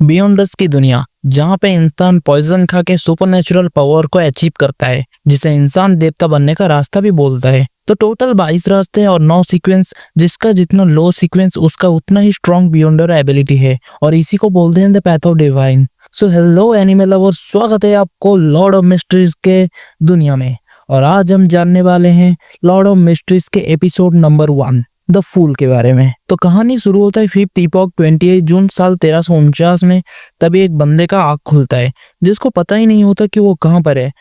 Beyonders की दुनिया, जहाँ पे इंसान पॉइजन खा के सुपरनेचुरल पावर को अचीव करता है, जिसे इंसान देवता बनने का रास्ता भी बोलता है। तो टोटल 22 रास्ते और 9 सीक्वेंस, जिसका जितना लो सीक्वेंस उसका उतना ही स्ट्रॉन्ग बियॉन्डर एबिलिटी है, और इसी को बोलते हैं the path of divine. So hello animal lover, स्वागत है आपको लॉर्ड ऑफ मिस्ट्रीज के दुनिया में। और आज हम जानने वाले हैं लॉर्ड ऑफ मिस्ट्रीज के एपिसोड नंबर 1 द फूल के बारे में। तो कहानी शुरू होता है 5th इपॉक 28 जून साल 1349 में। तभी एक बंदे का आँख खुलता है, जिसको पता ही नहीं होता कि वो कहाँ पर है।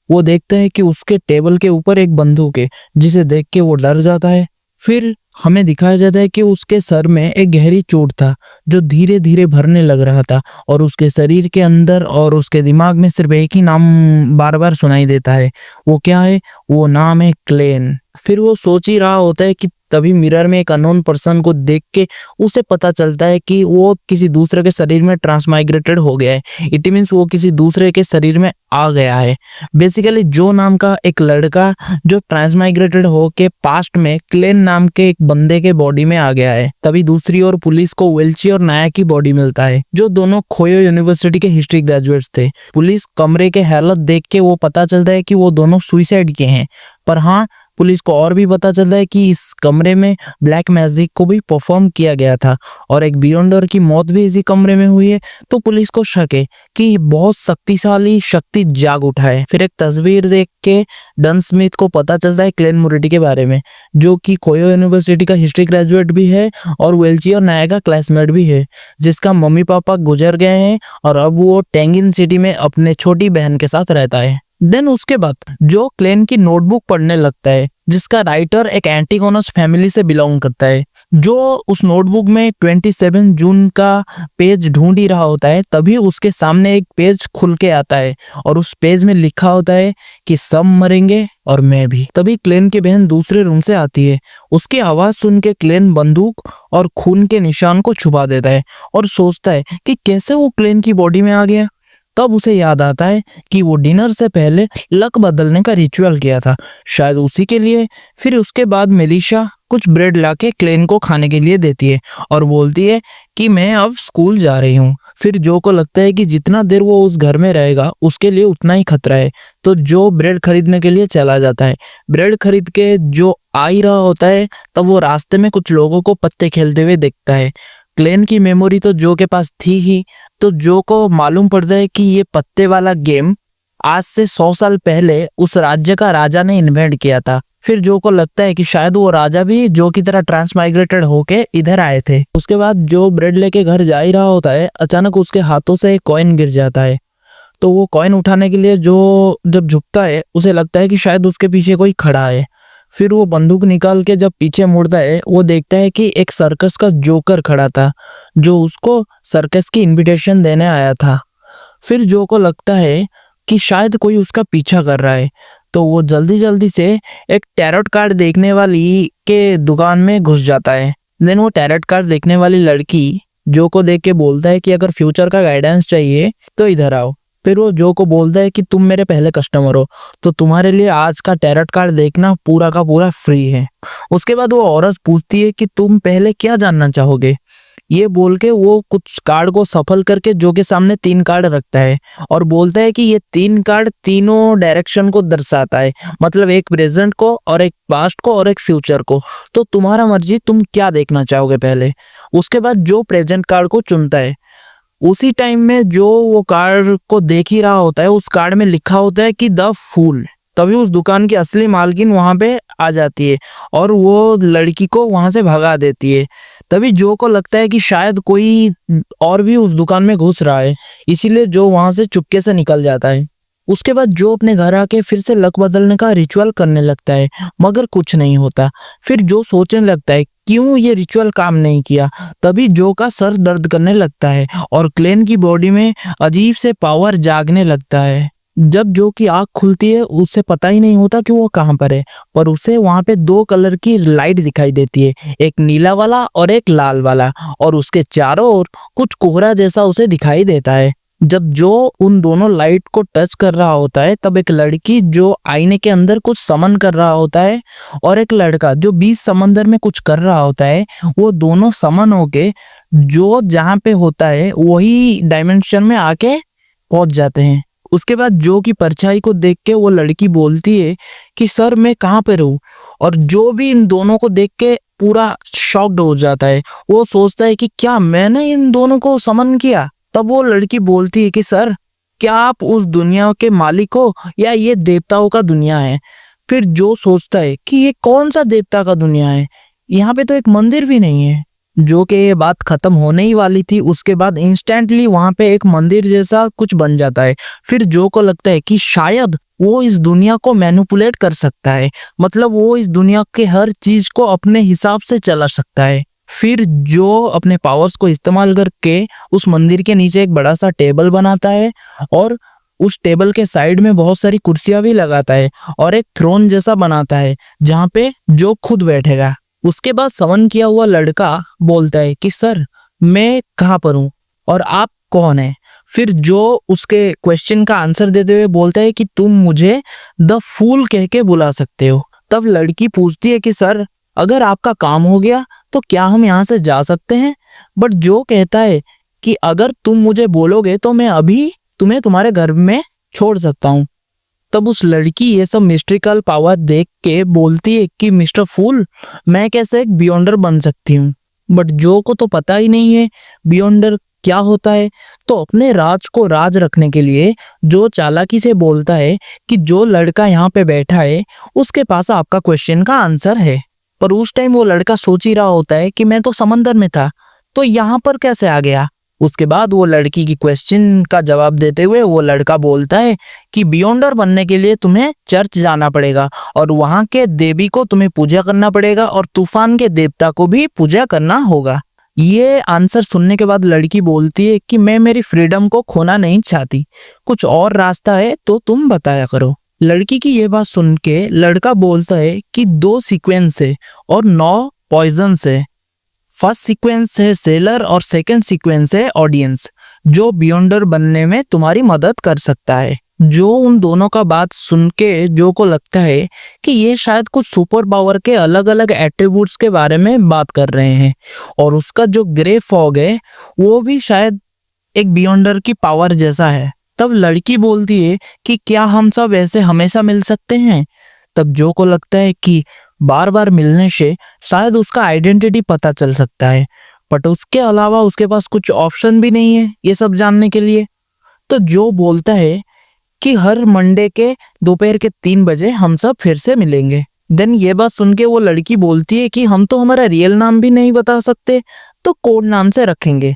वो देखता है कि उसके टेबल के ऊपर एक बंदूक है, जिसे देख के वो डर जाता है। फिर हमें दिखाया जाता है कि उसके सर में एक गहरी चोट था, जो धीरे धीरे भरने लग रहा था, और उसके शरीर के अंदर और उसके दिमाग में सिर्फ एक ही नाम बार बार सुनाई देता है। वो क्या है? वो नाम है क्लेन। फिर वो सोच ही रहा होता है कि तभी मिरर में एक अननोन पर्सन को देख के उसे पता चलता है कि वो किसी दूसरे के शरीर में ट्रांसमाइग्रेटेड हो गया है। इट मीन्स वो किसी दूसरे के शरीर में आ गया है। बेसिकली जो नाम का एक लड़का जो ट्रांसमाइग्रेटेड हो के पास्ट में क्लेन नाम के एक बंदे के बॉडी में आ गया है। तभी दूसरी ओर पुलिस को वेल्ची और नाया की बॉडी मिलता है, जो दोनों खोयो यूनिवर्सिटी के हिस्ट्री ग्रेजुएट्स थे। पुलिस कमरे के हालत देख के वो पता चलता है कि वो दोनों सुसाइड के हैं। पर हाँ, पुलिस को और भी पता चलता है कि इस कमरे में ब्लैक मैजिक को भी परफॉर्म किया गया था, और एक बियॉन्डर की मौत भी इसी कमरे में हुई है। तो पुलिस को शक है कि बहुत शक्तिशाली शक्ति जाग उठा है। फिर एक तस्वीर देख के डन स्मिथ को पता चलता है क्लेन मोरिटी के बारे में, जो कि खोयो यूनिवर्सिटी का हिस्ट्री ग्रेजुएट भी है और वेल्ची और नाया का क्लासमेट भी है, जिसका मम्मी पापा गुजर गए हैं, और अब वो टेंगिन सिटी में अपने छोटी बहन के साथ रहता है। देन उसके बाद जो क्लेन की नोटबुक पढ़ने लगता है, जिसका राइटर एक एंटिगोनस फैमिली से बिलोंग करता है, जो उस नोटबुक में 27 जून का पेज ढूंढ ही रहा होता है। तभी उसके सामने एक पेज खुल के आता है, और उस पेज में लिखा होता है कि सब मरेंगे और मैं भी। तभी क्लेन की बहन दूसरे रूम से आती है। उसकी आवाज सुन के क्लेन बंदूक और खून के निशान को छुपा देता है, और सोचता है कि कैसे वो क्लेन की बॉडी में आ गया। तब उसे याद आता है कि वो डिनर से पहले लक बदलने का रिचुअल किया था, शायद उसी के लिए। फिर उसके बाद मेलिशा कुछ ब्रेड लाके क्लेन को खाने के लिए देती है, और बोलती है कि मैं अब स्कूल जा रही हूँ। फिर जो को लगता है कि जितना देर वो उस घर में रहेगा उसके लिए उतना ही खतरा है, तो जो ब्रेड खरीदने के लिए चला जाता है। ब्रेड खरीद के जो आ ही रहा होता है, तब वो रास्ते में कुछ लोगों को पत्ते खेलते हुए देखता है। क्लेन की मेमोरी तो जो के पास थी ही, तो जो को मालूम पड़ता है कि ये पत्ते वाला गेम आज से 100 साल पहले उस राज्य का राजा ने इन्वेंट किया था। फिर जो को लगता है कि शायद वो राजा भी जो की तरह ट्रांसमाइग्रेटेड होके इधर आए थे। उसके बाद जो ब्रेड लेके घर जा ही रहा होता है, अचानक उसके हाथों से एक कॉइन गिर जाता है। तो वो कॉइन उठाने के लिए जो जब झुकता है, उसे लगता है कि शायद उसके पीछे कोई खड़ा है। फिर वो बंदूक निकाल के जब पीछे मुड़ता है, वो देखता है कि एक सर्कस का जोकर खड़ा था, जो उसको सर्कस की इनविटेशन देने आया था। फिर जो को लगता है कि शायद कोई उसका पीछा कर रहा है, तो वो जल्दी जल्दी से एक टैरोट कार्ड देखने वाली के दुकान में घुस जाता है। देन वो टैरोट कार्ड देखने वाली लड़की जो को देख के बोलता है कि अगर फ्यूचर का गाइडेंस चाहिए तो इधर आओ। फिर वो जो को बोलता है कि तुम मेरे पहले कस्टमर हो, तो तुम्हारे लिए आज का टैरोट कार्ड देखना पूरा का पूरा फ्री है। उसके बाद वो औरत पूछती है कि तुम पहले क्या जानना चाहोगे। ये बोल के वो कुछ कार्ड को सफल करके जो के सामने 3 कार्ड रखता है, और बोलता है कि ये 3 कार्ड तीनों डायरेक्शन को दर्शाता है, मतलब एक प्रेजेंट को और एक पास्ट को और एक फ्यूचर को। तो तुम्हारा मर्जी, तुम क्या देखना चाहोगे पहले। उसके बाद जो प्रेजेंट कार्ड को चुनता है, उसी टाइम में जो वो कार्ड को देख ही रहा होता है, उस कार्ड में लिखा होता है कि द फूल। तभी उस दुकान की असली मालकिन वहां पे आ जाती है, और वो लड़की को वहां से भगा देती है। तभी जो को लगता है कि शायद कोई और भी उस दुकान में घुस रहा है, इसीलिए जो वहां से चुपके से निकल जाता है। उसके बाद जो अपने घर आके फिर से लक बदलने का रिचुअल करने लगता है, मगर कुछ नहीं होता। फिर जो सोचने लगता है क्यों ये रिचुअल काम नहीं किया। तभी जो का सर दर्द करने लगता है, और क्लेन की बॉडी में अजीब से पावर जागने लगता है। जब जो की आंख खुलती है, उसे पता ही नहीं होता कि वो कहाँ पर है, पर उसे वहां पे 2 कलर की लाइट दिखाई देती है, एक नीला वाला और एक लाल वाला, और उसके चारों ओर कुछ कोहरा जैसा उसे दिखाई देता है। जब जो उन दोनों लाइट को टच कर रहा होता है तब एक लड़की जो आईने के अंदर कुछ समन कर रहा होता है और एक लड़का जो बीच समंदर में कुछ कर रहा होता है, वो दोनों समन होके जो जहाँ पे होता है वही डायमेंशन में आके पहुंच जाते हैं। उसके बाद जो की परछाई को देख के वो लड़की बोलती है कि सर मैं कहाँ पे रहूं, और जो भी इन दोनों को देख के पूरा शॉक्ड हो जाता है। वो सोचता है कि क्या मैंने इन दोनों को समन किया। तब वो लड़की बोलती है कि सर क्या आप उस दुनिया के मालिक हो या ये देवताओं का दुनिया है। फिर जो सोचता है कि ये कौन सा देवता का दुनिया है, यहाँ पे तो एक मंदिर भी नहीं है। जो कि ये बात खत्म होने ही वाली थी, उसके बाद इंस्टेंटली वहां पे एक मंदिर जैसा कुछ बन जाता है। फिर जो को लगता है कि शायद वो इस दुनिया को मैनिपुलेट कर सकता है, मतलब वो इस दुनिया के हर चीज को अपने हिसाब से चला सकता है। फिर जो अपने पावर्स को इस्तेमाल करके उस मंदिर के नीचे एक बड़ा सा टेबल बनाता है और उस टेबल के साइड में बहुत सारी कुर्सियां भी लगाता है और एक थ्रोन जैसा बनाता है जहाँ पे जो खुद बैठेगा। उसके बाद समन किया हुआ लड़का बोलता है कि सर मैं कहाँ पर हूँ और आप कौन है। फिर जो उसके क्वेश्चन का आंसर देते हुए बोलता है कि तुम मुझे द फूल कह के बुला सकते हो। तब लड़की पूछती है कि सर अगर आपका काम हो गया तो क्या हम यहाँ से जा सकते हैं। बट जो कहता है कि अगर तुम मुझे बोलोगे तो मैं अभी तुम्हें तुम्हारे घर में छोड़ सकता हूँ। तब उस लड़की ये सब मिस्ट्रिकल पावर देख के बोलती है कि मिस्टर फूल मैं कैसे एक बियॉन्डर बन सकती हूँ। बट जो को तो पता ही नहीं है बियॉन्डर क्या होता है। तो अपने राज को राज रखने के लिए जो चालाकी से बोलता है कि जो लड़का यहाँ पे बैठा है उसके पास आपका क्वेश्चन का आंसर है। पर उस टाइम वो लड़का सोच ही रहा होता है कि मैं तो समंदर में था तो यहाँ पर कैसे आ गया। उसके बाद वो लड़की की क्वेश्चन का जवाब देते हुए वो लड़का बोलता है कि बियॉन्डर बनने के लिए तुम्हें चर्च जाना पड़ेगा और वहां के देवी को तुम्हें पूजा करना पड़ेगा और तूफान के देवता को भी पूजा करना होगा। ये आंसर सुनने के बाद लड़की बोलती है कि मैं मेरी फ्रीडम को खोना नहीं चाहती, कुछ और रास्ता है तो तुम बताया करो। लड़की की ये बात सुन के लड़का बोलता है कि 2 सीक्वेंस है और 9 पॉइजन्स है। फर्स्ट सीक्वेंस है सेलर और सेकंड सीक्वेंस है ऑडियंस, जो बियॉन्डर बनने में तुम्हारी मदद कर सकता है। जो उन दोनों का बात सुन के जो को लगता है कि ये शायद कुछ सुपर पावर के अलग अलग एट्रीब्यूट्स के बारे में बात कर रहे हैं और उसका जो ग्रे फॉग है वो भी शायद एक बियॉन्डर की पावर जैसा है। तब लड़की बोलती है कि क्या हम सब ऐसे हमेशा मिल सकते हैं। तब जो को लगता है कि बार बार मिलने से शायद उसका आइडेंटिटी पता चल सकता है, बट उसके अलावा उसके पास कुछ ऑप्शन भी नहीं है ये सब जानने के लिए। तो जो बोलता है कि हर मंडे के दोपहर के 3 बजे हम सब फिर से मिलेंगे। देन ये बात सुन के वो लड़की बोलती है कि हम तो हमारा रियल नाम भी नहीं बता सकते तो कोड नाम से रखेंगे।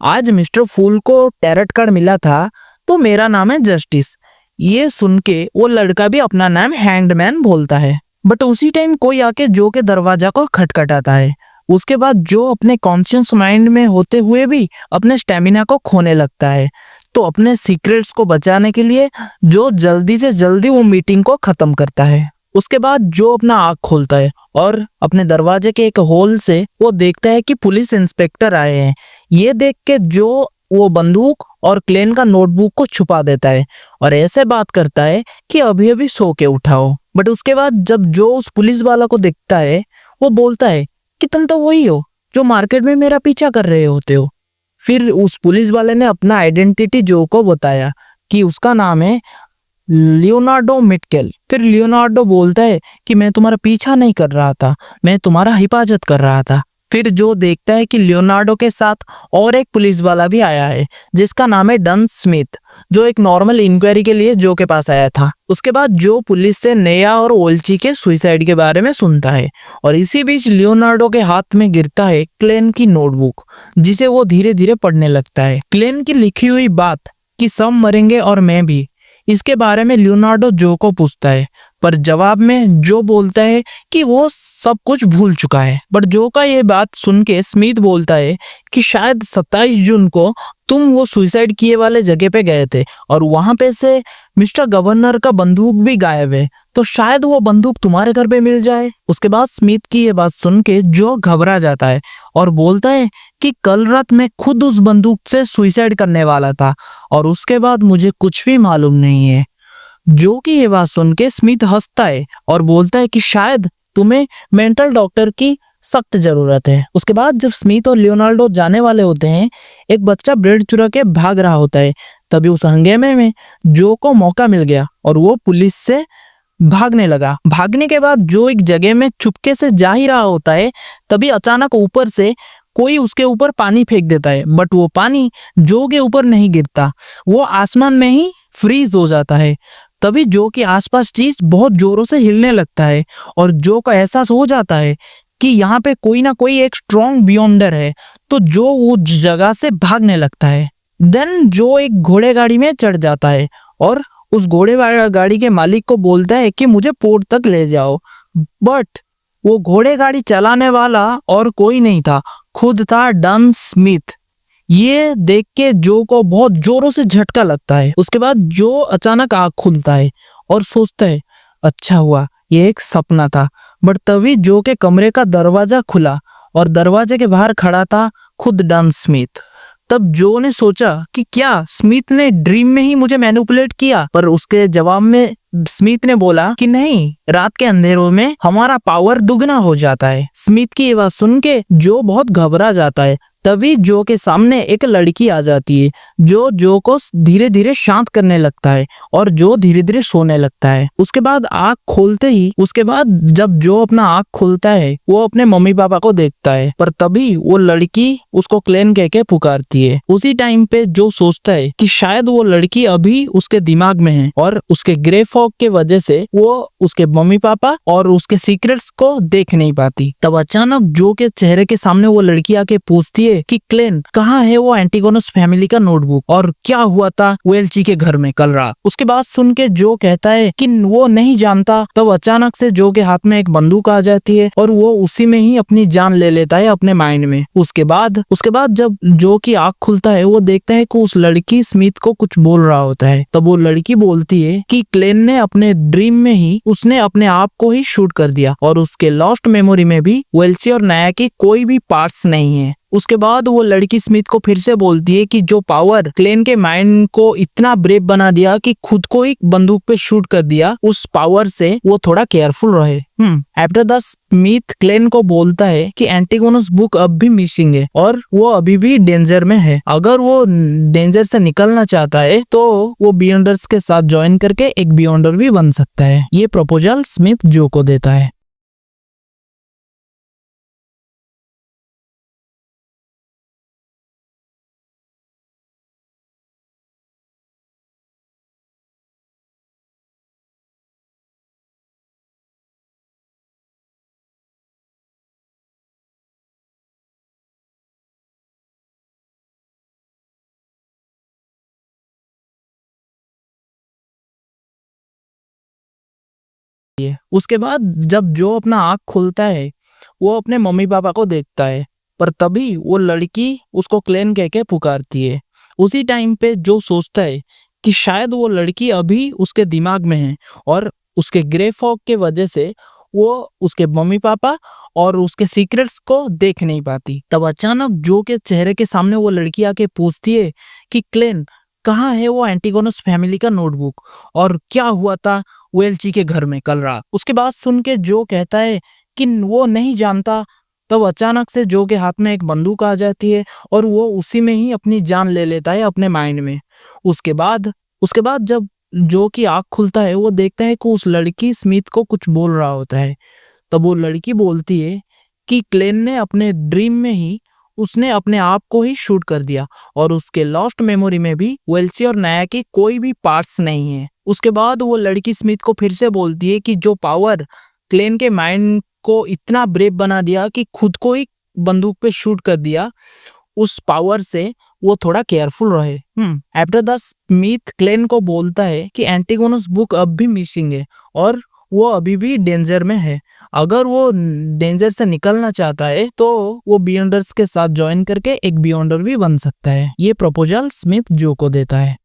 आज मिस्टर फूल को टैरट कार्ड मिला था तो मेरा नाम है जस्टिस। ये सुन के वो लड़का भी अपना नाम हैंगडमैन बोलता है। बट उसी टाइम कोई आके जो के दरवाजा को खटखटाता है। उसके बाद जो अपने कॉन्शियस माइंड में होते हुए भी अपने स्टेमिना को खोने लगता है। तो अपने सीक्रेट्स को बचाने के लिए जो जल्दी से जल्दी वो मीटिंग को खत्म करता है। उसके बाद जो अपना आँख खोलता है और अपने दरवाजे के एक होल से वो देखता है कि पुलिस इंस्पेक्टर आए हैं। ये देख के जो वो बंदूक और क्लेन का नोटबुक को छुपा देता है और ऐसे बात करता है कि अभी अभी सो के उठाओ। बट उसके बाद जब जो उस पुलिस वाला को देखता है वो बोलता है कि तुम तो वही हो जो मार्केट में मेरा पीछा कर रहे होते हो। फिर उस पुलिस वाले ने अपना आइडेंटिटी जो को बताया कि उसका नाम है लियोनार्डो मिटकेल। फिर लियोनार्डो बोलता है कि मैं तुम्हारा पीछा नहीं कर रहा था, मैं तुम्हारा हिफाजत कर रहा था। फिर जो देखता है कि लियोनार्डो के साथ और एक पुलिस वाला भी आया है जिसका नाम है डन स्मिथ, जो एक नॉर्मल इंक्वायरी के लिए जो के पास आया था। उसके बाद जो पुलिस से नेया और ओल्ची के सुसाइड के बारे में सुनता है और इसी बीच लियोनार्डो के हाथ में गिरता है क्लेन की नोटबुक, जिसे वो धीरे धीरे पढ़ने लगता है। क्लेन की लिखी हुई बात कि सब मरेंगे और मैं भी, इसके बारे में लियोनार्डो जो को पूछता है, पर जवाब में जो बोलता है कि वो सब कुछ भूल चुका है। बट जो का ये बात सुन के स्मिथ बोलता है कि शायद 27 जून को तुम वो सुसाइड किए वाले जगह पे गए थे और वहां पे से मिस्टर गवर्नर का बंदूक भी गायब है, तो शायद वो बंदूक तुम्हारे घर पे मिल जाए। उसके बाद स्मिथ की ये बात सुन के जो घबरा जाता है और बोलता है कि कल रात मैं खुद उस बंदूक से सुसाइड करने वाला था और उसके बाद मुझे कुछ भी मालूम नहीं है। जो कि ये बात सुन के स्मिथ हंसता है और बोलता है कि शायद तुम्हें मेंटल डॉक्टर की सख्त जरूरत है। उसके बाद जब स्मिथ और लियोनार्डो जाने वाले होते हैं, एक बच्चा ब्रेड चुरा के भाग रहा होता है। तभी उस हंगामे में जो को मौका मिल गया और वो पुलिस से भागने लगा। भागने के बाद जो एक जगह में चुपके से जा ही रहा होता है, तभी अचानक ऊपर से कोई उसके ऊपर पानी फेंक देता है, बट वो पानी जो के ऊपर नहीं गिरता, वो आसमान में ही फ्रीज हो जाता है। तभी जो के आसपास चीज बहुत जोरों से हिलने लगता है और जो का एहसास हो जाता है कि यहाँ पे कोई ना कोई एक स्ट्रॉन्ग बियॉन्डर है, तो जो वो जगह से भागने लगता है। देन जो एक घोड़े गाड़ी में चढ़ जाता है और उस घोड़े गाड़ी के मालिक को बोलता है कि मुझे पोर्ट तक ले जाओ, बट वो घोड़े गाड़ी चलाने वाला और कोई नहीं था, खुद था डन स्मिथ। ये देख के जो को बहुत जोरों से झटका लगता है। उसके बाद जो अचानक आँख खुलता है और सोचता है अच्छा हुआ ये एक सपना था। बट तभी जो के कमरे का दरवाजा खुला और दरवाजे के बाहर खड़ा था खुद डन स्मिथ। तब जो ने सोचा कि क्या स्मिथ ने ड्रीम में ही मुझे मैनिपुलेट किया, पर उसके जवाब में स्मिथ ने बोला कि नहीं, रात के अंधेरों में हमारा पावर दुगना हो जाता है। स्मिथ की ये बात सुन के जो बहुत घबरा जाता है। तभी जो के सामने एक लड़की आ जाती है जो को धीरे धीरे शांत करने लगता है और जो धीरे धीरे सोने लगता है। उसके बाद आँख खोलते ही जब जो अपना आँख खोलता है वो अपने मम्मी पापा को देखता है, पर तभी वो लड़की उसको क्लेन कह के पुकारती है। उसी टाइम पे जो सोचता है कि शायद वो लड़की अभी उसके दिमाग में है और उसके ग्रे फॉग के वजह से वो उसके मम्मी पापा और उसके सीक्रेट्स को देख नहीं पाती। तब अचानक जो के चेहरे के सामने वो लड़की आके पूछती है कि क्लेन कहाँ है वो एंटिगोनस फैमिली का नोटबुक और क्या हुआ था वेल्ची के घर में कल रात। उसके बाद सुन के जो कहता है कि वो नहीं जानता। तब अचानक से जो के हाथ में एक बंदूक आ जाती है और वो उसी में ही अपनी जान ले लेता है अपने माइंड में। उसके बाद जब जो की आँख खुलता है वो देखता है कि उस लड़की स्मिथ को कुछ बोल रहा होता है। तब वो लड़की बोलती है कि क्लेन ने अपने ड्रीम में ही उसने अपने आप को ही शूट कर दिया और उसके लॉस्ट मेमोरी में भी वेल्ची और नाया की कोई भी पार्ट्स नहीं है। उसके बाद वो लड़की स्मिथ को फिर से बोलती है कि जो पावर क्लेन के माइंड को इतना ब्रेव बना दिया कि खुद को ही बंदूक पे शूट कर दिया, उस पावर से वो थोड़ा केयरफुल रहे। आफ्टर द स्मिथ क्लेन को बोलता है कि एंटिगोनस बुक अब भी मिसिंग है और वो अभी भी डेंजर में है। अगर वो डेंजर से निकलना चाहता है तो वो बियॉन्डर्स के साथ ज्वाइन करके एक बियॉन्डर भी बन सकता है। ये प्रपोजल स्मिथ जो को देता है। उसके बाद जब जो अपना आँख खुलता है वो अपने मम्मी पापा को देखता है, पर तभी वो लड़की उसको क्लेन कह के पुकारती है। उसी टाइम पे जो सोचता है कि शायद वो लड़की अभी उसके दिमाग में है और उसके ग्रे फॉग के वजह से वो उसके मम्मी पापा और उसके सीक्रेट्स को देख नहीं पाती। तब अचानक जो के चेहरे के सामने वो लड़की आके पूछती है कि क्लेन कहाँ है वो एंटिगोनस फैमिली का नोटबुक और क्या हुआ था वेल्ची के घर में कल रात। उसके बाद सुन के जो कहता है कि वो नहीं जानता। तब अचानक से जो के हाथ में एक बंदूक आ जाती है और वो उसी में ही अपनी जान ले लेता है अपने माइंड में। उसके बाद जब जो की आँख खुलता है वो देखता है कि उस लड़की स्मिथ को कुछ बोल रहा होता है। तब वो लड़की बोलती है कि क्लेन ने अपने ड्रीम में ही उसने अपने आप को ही शूट कर दिया और उसके लॉस्ट मेमोरी में भी वेल्ची और नाया की कोई भी पार्ट्स नहीं है। उसके बाद वो लड़की स्मिथ को फिर से बोलती है कि जो पावर क्लेन के माइंड को इतना ब्रेव बना दिया कि खुद को ही बंदूक पे शूट कर दिया, उस पावर से वो थोड़ा केयरफुल रहे। आफ्टर द स्मिथ क्लेन को बोलता है कि एंटिगोनस बुक अब भी मिसिंग है और वो अभी भी डेंजर में है। अगर वो डेंजर से निकलना चाहता है तो वो बियॉन्डर्स के साथ ज्वाइन करके एक बियॉन्डर भी बन सकता है। ये प्रपोजल स्मिथ जो को देता है।